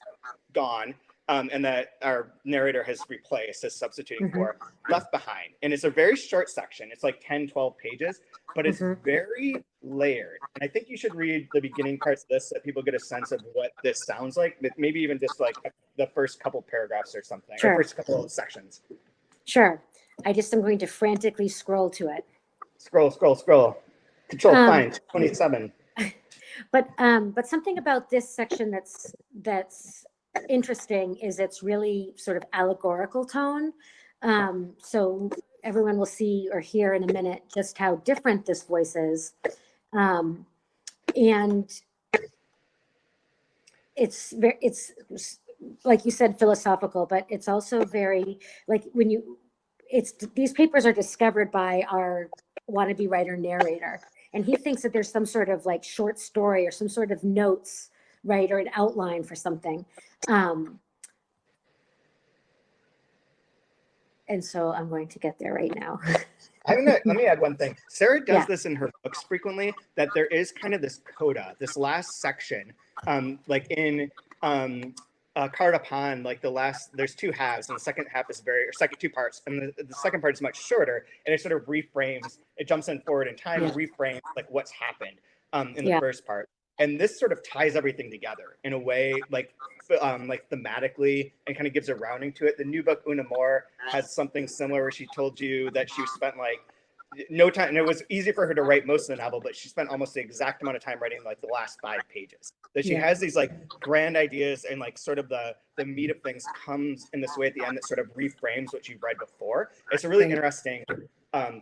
gone, and that our narrator has replaced, as substituting for, left behind. And it's a very short section. It's like 10, 12 pages, but it's very layered. And I think you should read the beginning parts of this so that people get a sense of what this sounds like, maybe even just like the first couple paragraphs or something, or first couple of sections. Sure. I just am going to frantically scroll to it. Scroll. Control, find, 27. But something about this section that's interesting is it's really sort of allegorical tone. So everyone will see or hear in a minute just how different this voice is. And it's like you said, philosophical, but it's also very like these papers are discovered by our wannabe writer narrator. And he thinks that there's some sort of like short story or some sort of notes, right, or an outline for something. And so I'm going to get there right now. Let me add one thing. Sarah does this in her books frequently, that there is kind of this coda, this last section, like in Card Upon, like there's 2 halves, and the second half is second 2 parts, and the second part is much shorter, and it sort of reframes, it jumps in forward in time and reframes like what's happened in the first part. And this sort of ties everything together in a way, like thematically, and kind of gives a rounding to it. The new book, Una Moore, has something similar where she told you that she spent like no time, and it was easy for her to write most of the novel, but she spent almost the exact amount of time writing like the last 5 pages. That she has these like grand ideas, and like sort of the meat of things comes in this way at the end that sort of reframes what you've read before. It's a really interesting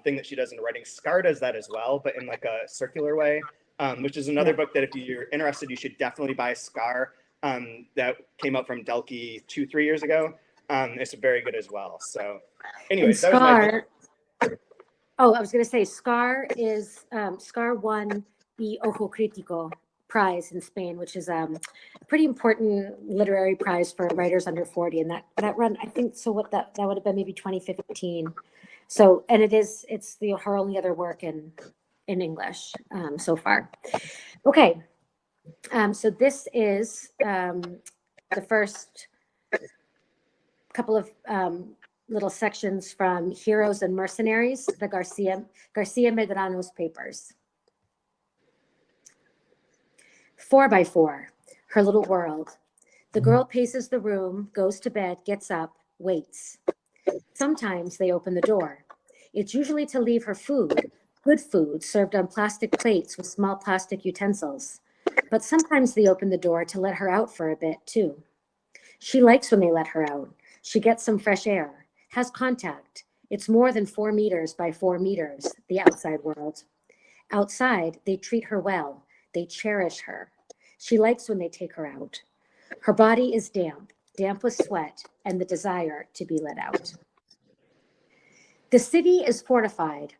thing that she does in writing. Scar does that as well, but in like a circular way, which is another book that if you're interested, you should definitely buy. Scar, that came out from Delkey 2-3 years ago. It's very good as well. So anyways, that was my book. Oh, I was going to say Scar won the Ojo Crítico prize in Spain, which is a pretty important literary prize for writers under 40. And that run, I think, so what that would have been maybe 2015. So, and it's her only other work in English so far. Okay. So this is the first couple of little sections from Heroes and Mercenaries, the Garcia Medrano's papers. 4x4, her little world. The girl paces the room, goes to bed, gets up, waits. Sometimes they open the door. It's usually to leave her food, good food served on plastic plates with small plastic utensils. But sometimes they open the door to let her out for a bit, too. She likes when they let her out. She gets some fresh air, has contact. It's more than 4 meters by 4 meters, the outside world. Outside, they treat her well. They cherish her. She likes when they take her out. Her body is damp with sweat and the desire to be let out. The city is fortified.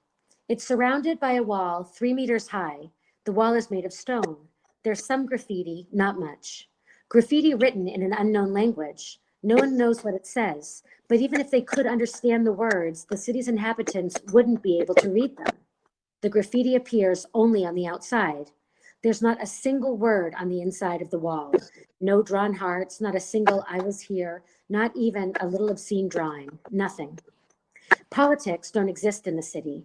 It's surrounded by a wall 3 meters high. The wall is made of stone. There's some graffiti, not much. Graffiti written in an unknown language. No one knows what it says, but even if they could understand the words, the city's inhabitants wouldn't be able to read them. The graffiti appears only on the outside. There's not a single word on the inside of the wall. No drawn hearts, not a single "I was here," not even a little obscene drawing, nothing. Politics don't exist in the city,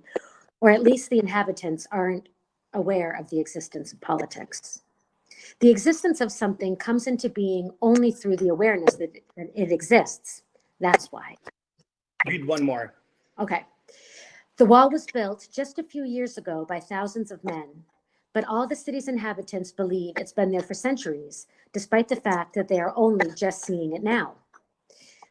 or at least the inhabitants aren't aware of the existence of politics. The existence of something comes into being only through the awareness that it exists. That's why. Read one more. Okay. The wall was built just a few years ago by thousands of men, but all the city's inhabitants believe it's been there for centuries, despite the fact that they are only just seeing it now.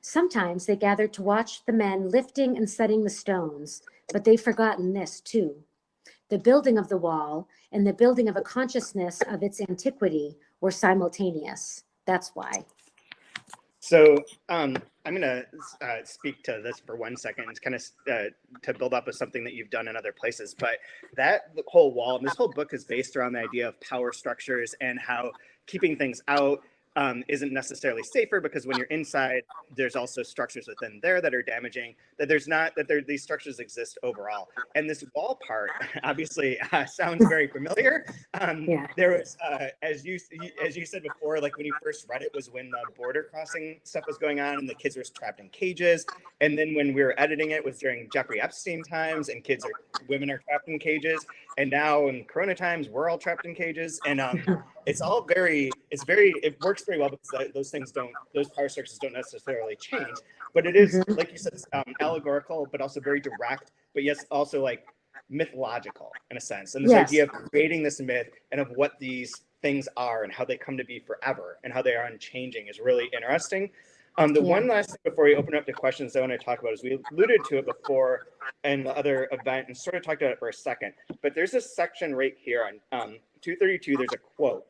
Sometimes they gather to watch the men lifting and setting the stones, but they've forgotten this too. The building of the wall and the building of a consciousness of its antiquity were simultaneous. That's why. So I'm going to speak to this for 1 second, kind of to build up with something that you've done in other places. But that whole wall, and this whole book is based around the idea of power structures and how keeping things out isn't necessarily safer, because when you're inside, there's also structures within there that are damaging, these structures exist overall. And this wall part obviously sounds very familiar. Yeah. There was, as you said before, like when you first read it was when the border crossing stuff was going on and the kids were trapped in cages. And then when we were editing it was during Jeffrey Epstein times and women are trapped in cages. And now in Corona times, we're all trapped in cages. And it works very well because those power structures don't necessarily change. But it is, like you said, allegorical, but also very direct, but yes, also like mythological in a sense. And this idea of creating this myth and of what these things are and how they come to be forever and how they are unchanging is really interesting. One last thing before we open up to questions I want to talk about is we alluded to it before in the other event and sort of talked about it for a second, but there's this section right here on 232, there's a quote.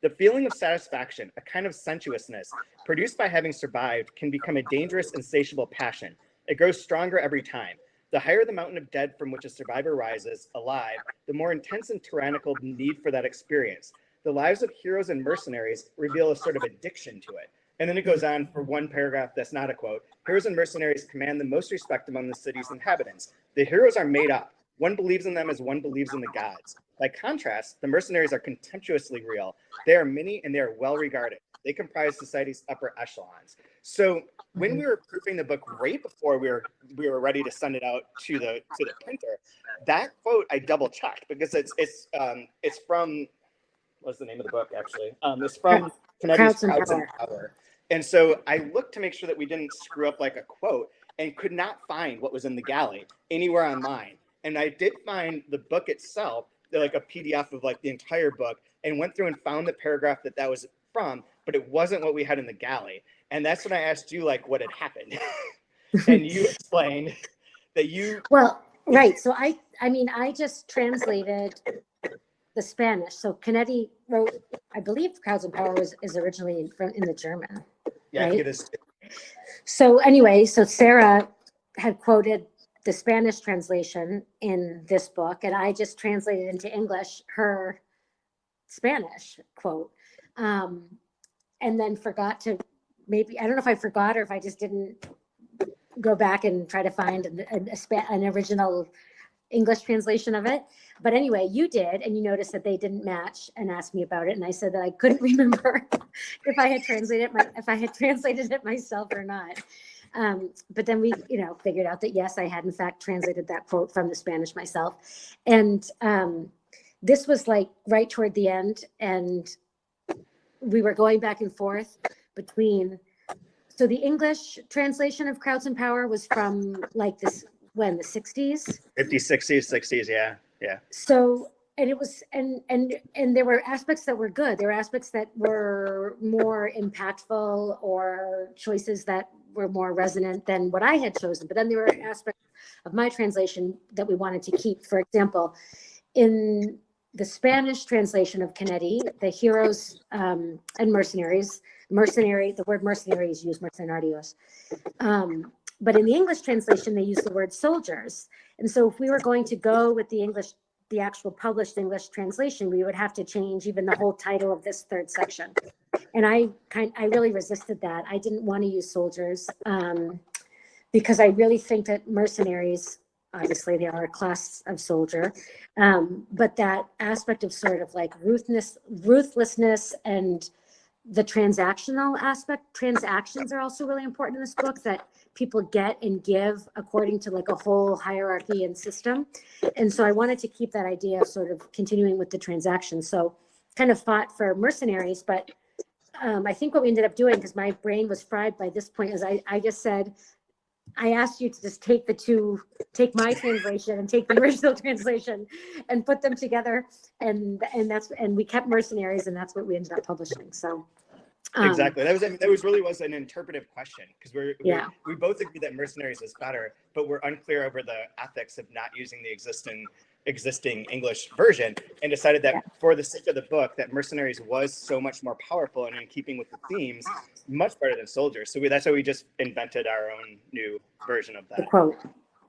The feeling of satisfaction, a kind of sensuousness, produced by having survived, can become a dangerous, insatiable passion. It grows stronger every time. The higher the mountain of dead from which a survivor rises, alive, the more intense and tyrannical the need for that experience. The lives of heroes and mercenaries reveal a sort of addiction to it. And then it goes on for one paragraph that's not a quote. Heroes and mercenaries command the most respect among the city's inhabitants. The heroes are made up. One believes in them as one believes in the gods. By contrast, the mercenaries are contemptuously real. They are many and they are well regarded. They comprise society's upper echelons. So when we were proofing the book right before we were ready to send it out to the printer, that quote I double checked because it's from, what's the name of the book actually? It's from Canetti's Crowds and Power. And so I looked to make sure that we didn't screw up like a quote and could not find what was in the galley anywhere online. And I did find the book itself, like a PDF of like the entire book, and went through and found the paragraph that was from, but it wasn't what we had in the galley. And that's when I asked you like what had happened. And you explained that you... Well, right. So I just translated the Spanish. So Canetti wrote, I believe Crowds and Power is originally in the German. Yeah, right? I think it is. So anyway, so Sarah had quoted the Spanish translation in this book, and I just translated into English her Spanish quote. And then forgot to, maybe, I don't know if I forgot or if I just didn't go back and try to find an original English translation of it. But anyway, you did, and you noticed that they didn't match and asked me about it. And I said that I couldn't remember if I had translated it myself or not. But then we, figured out that yes, I had in fact translated that quote from the Spanish myself. And this was like right toward the end, and we were going back and forth between. So the English translation of Crowds and Power was from like this when, the 60s? 50s, 60s, 60s, yeah. Yeah. So, and it was, and there were aspects that were good. There were aspects that were more impactful or choices that were more resonant than what I had chosen. But then there were aspects of my translation that we wanted to keep. For example, in the Spanish translation of Kennedy, the heroes and mercenaries, the word mercenary is used, mercenarios. But in the English translation, they use the word soldiers. And so if we were going to go with the actual published English translation, we would have to change even the whole title of this third section. And I really resisted that. I didn't want to use soldiers because I really think that mercenaries, obviously they are a class of soldier, but that aspect of sort of like ruthlessness and the transactional aspect, transactions are also really important in this book, that people get and give according to like a whole hierarchy and system. And so I wanted to keep that idea of sort of continuing with the transactions. So kind of fought for mercenaries, but I think what we ended up doing, because my brain was fried by this point, is I just said, I asked you to just take my translation and take the original translation and put them together. And we kept mercenaries, and that's what we ended up publishing. So. Exactly. That was an interpretive question, because we both agree that mercenaries is better, but we're unclear over the ethics of not using the existing English version, and decided that for the sake of the book, that mercenaries was so much more powerful and in keeping with the themes, much better than soldiers. So that's why we just invented our own new version of that. The quote.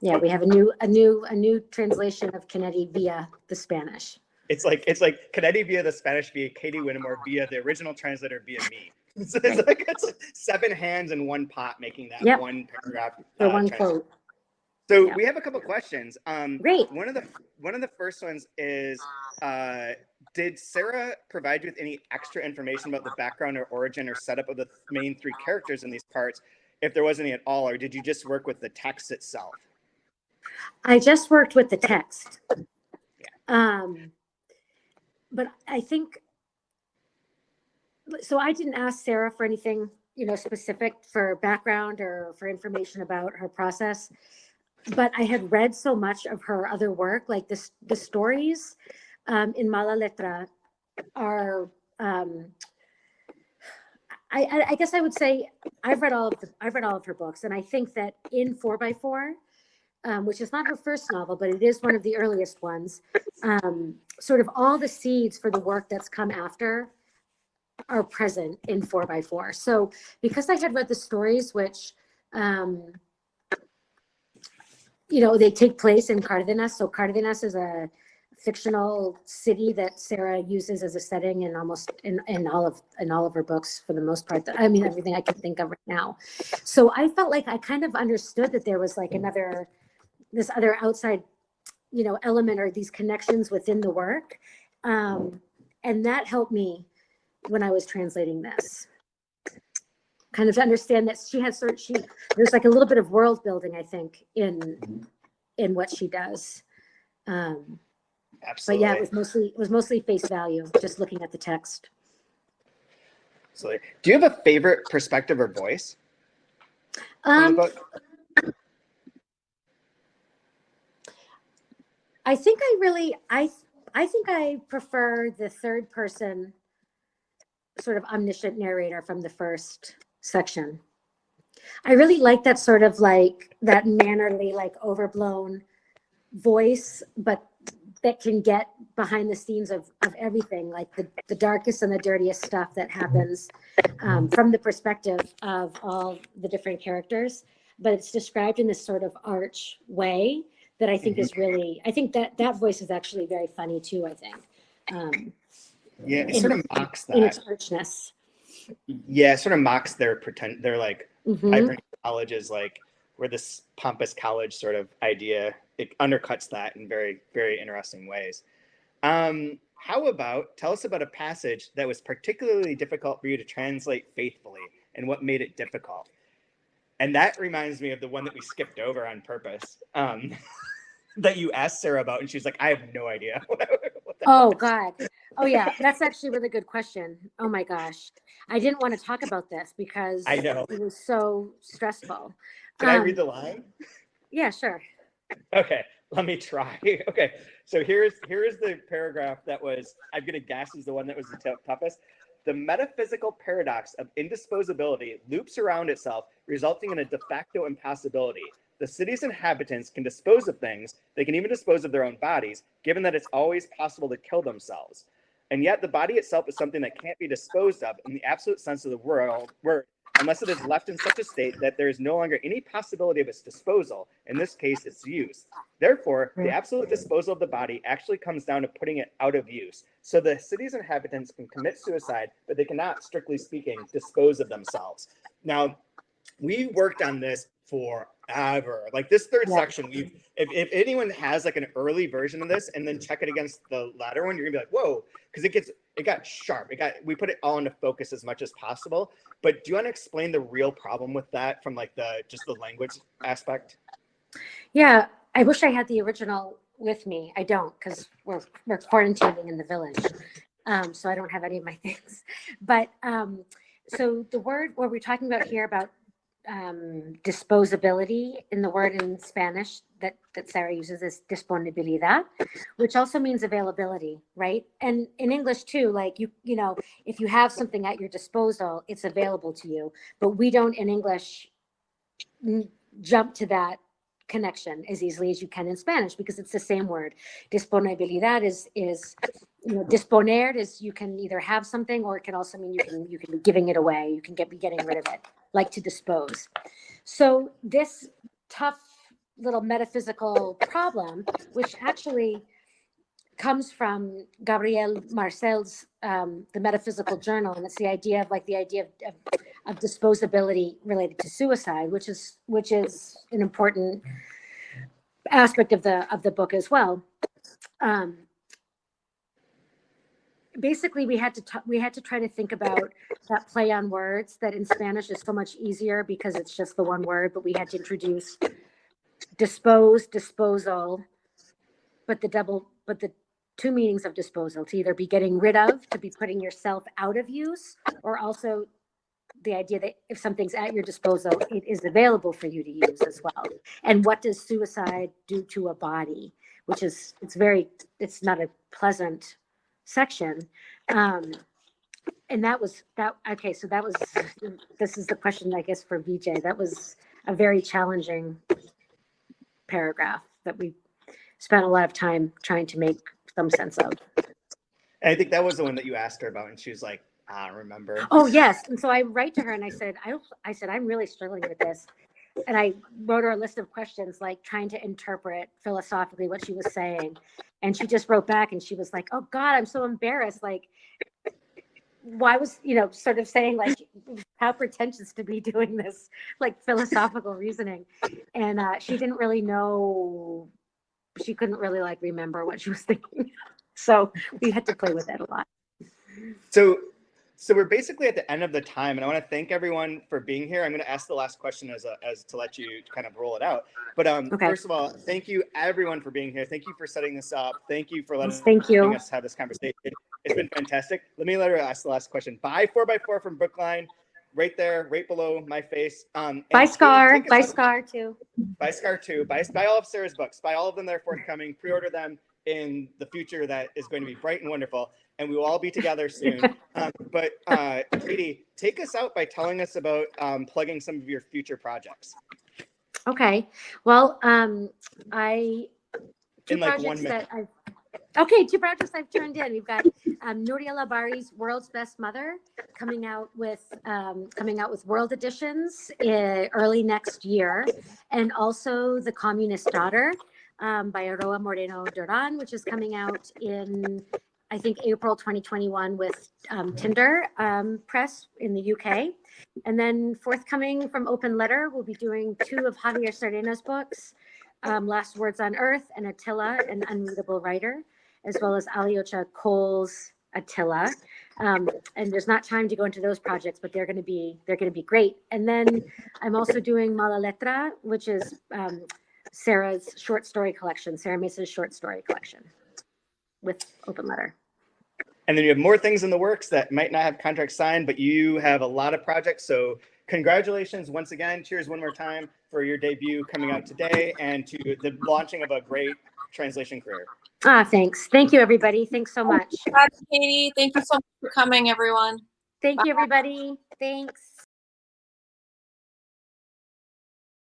Yeah, we have a new translation of Kennedy via the Spanish. It's like Kennedy via the Spanish, via Katie Whittemore, via the original translator, via me. So it's 7 hands in one pot making that one paragraph. The one quote. So we have a couple questions. Great. One of the first ones is, did Sara provide you with any extra information about the background or origin or setup of the main 3 characters in these parts, if there was any at all, or did you just work with the text itself? I just worked with the text. But I think, so I didn't ask Sara for anything, specific for background or for information about her process, but I had read so much of her other work, like the stories in Mala Letra are, I guess I would say I've read all of her books, and I think that in 4x4, which is not her first novel, but it is one of the earliest ones, sort of all the seeds for the work that's come after are present in 4x4. So because I had read the stories, which, they take place in Cardenas. So Cardenas is a fictional city that Sara uses as a setting in almost in all of her books for the most part. Everything I can think of right now. So I felt like I kind of understood that there was like this other outside, element, or these connections within the work. And that helped me when I was translating this, kind of to understand that there's like a little bit of world building, I think, in what she does. Absolutely. But yeah, it was mostly face value, just looking at the text. Absolutely. Do you have a favorite perspective or voice from the book? I think I think I prefer the third person sort of omniscient narrator from the first section. I really like that sort of like that mannerly, like overblown voice, but that can get behind the scenes of everything, like the darkest and the dirtiest stuff that happens from the perspective of all the different characters. But it's described in this sort of arch way that I think is really, I think that voice is actually very funny too, I think. It sort of mocks that. In its archness. Yeah, it sort of mocks their like Mm-hmm. colleges, like where this pompous college sort of idea, it undercuts that in very, very interesting ways. How about, tell us about a passage that was particularly difficult for you to translate faithfully and what made it difficult. And that reminds me of the one that we skipped over on purpose, that you asked Sara about, and she's like, I have no idea. Oh, God. Oh, yeah. That's actually a really good question. Oh, my gosh. I didn't want to talk about this because I know. it was so stressful. Can I read the line? Yeah, sure. Okay, let me try. Okay, so here's the paragraph that was, I'm gonna guess, is the one that was the toughest. The metaphysical paradox of indisposability loops around itself, resulting in a de facto impossibility. The city's inhabitants can dispose of things, they can even dispose of their own bodies, given that it's always possible to kill themselves. And yet the body itself is something that can't be disposed of in the absolute sense of the word, unless it is left in such a state that there is no longer any possibility of its disposal, in this case, its use. Therefore, the absolute disposal of the body actually comes down to putting it out of use. So the city's inhabitants can commit suicide, but they cannot, strictly speaking, dispose of themselves. Now, we worked on this forever. Like this third section, if anyone has like an early version of this and then check it against the latter one, you're gonna be like, whoa, because it got sharp. We put it all into focus as much as possible. But do you want to explain the real problem with that from like just the language aspect? Yeah, I wish I had the original with me. I don't, because we're quarantining in the village, so I don't have any of my things. But so the word what we're talking about here about disposability, in the word in Spanish that Sara uses is disponibilidad, which also means availability, right? And in English too, like you know, if you have something at your disposal, it's available to you. But we don't in English jump to that connection as easily as you can in Spanish, because it's the same word. Disponibilidad is you know, disponer is you can either have something, or it can also mean you can be giving it away. You can be getting rid of it, like to dispose. So this tough little metaphysical problem, which actually comes from Gabriel Marcel's The Metaphysical Journal, and it's the idea of disposability related to suicide, which is an important aspect of the book as well. Basically, we had to try to think about that play on words that in Spanish is so much easier because it's just the one word, but we had to introduce dispose, disposal, but the two meanings of disposal, to either be getting rid of, to be putting yourself out of use, or also the idea that if something's at your disposal, it is available for you to use as well. And what does suicide do to a body? Which is, it's not a pleasant section. And that was that. Okay, so that was, this is the question, I guess, for VJ. That was a very challenging paragraph that we spent a lot of time trying to make some sense of. And I think that was the one that you asked her about, and she was like, I don't remember. Oh, yes. And so I write to her and I said, I'm really struggling with this. And I wrote her a list of questions, like trying to interpret philosophically what she was saying. And she just wrote back and she was like, oh God, I'm so embarrassed. Like, why was, sort of saying like, how pretentious to be doing this, like philosophical reasoning. And she didn't really know, she couldn't really like remember what she was thinking. So we had to play with it a lot. So we're basically at the end of the time, and I want to thank everyone for being here. I'm going to ask the last question as to let you kind of roll it out. But Okay. First of all, thank you everyone for being here. Thank you for setting this up. Thank you for letting us have this conversation. It's been fantastic. Let her ask the last question. Buy 4x4 from Brookline, right there, right below my face. Buy Scar too. Buy Scar too. Buy all of Sara's books. Buy all of them. They're forthcoming. Pre-order them in the future that is going to be bright and wonderful, and we will all be together soon. But Katie, take us out by telling us about plugging some of your future projects. Okay. Well, two projects I've turned in. We've got Nuria Labari's World's Best Mother coming out with World Editions early next year, and also The Communist Daughter by Aroa Moreno Duran, which is coming out in, I think, April 2021 with Tinder Press in the UK. And then forthcoming from Open Letter, we'll be doing 2 of Javier Sardena's books, Last Words on Earth and Attila, an Unreadable Writer, as well as Alyosha Cole's Attila. And there's not time to go into those projects, but they're going to be great. And then I'm also doing Mala Letra, which is Sara's short story collection, Sara Mesa's short story collection with Open Letter. And then you have more things in the works that might not have contracts signed, but you have a lot of projects. So congratulations once again. Cheers one more time for your debut coming out today and to the launching of a great translation career. Thanks. Thank you, everybody. Thanks so much. Bye, Katie. Thank you so much for coming, everyone. Thank you, everybody. Thanks.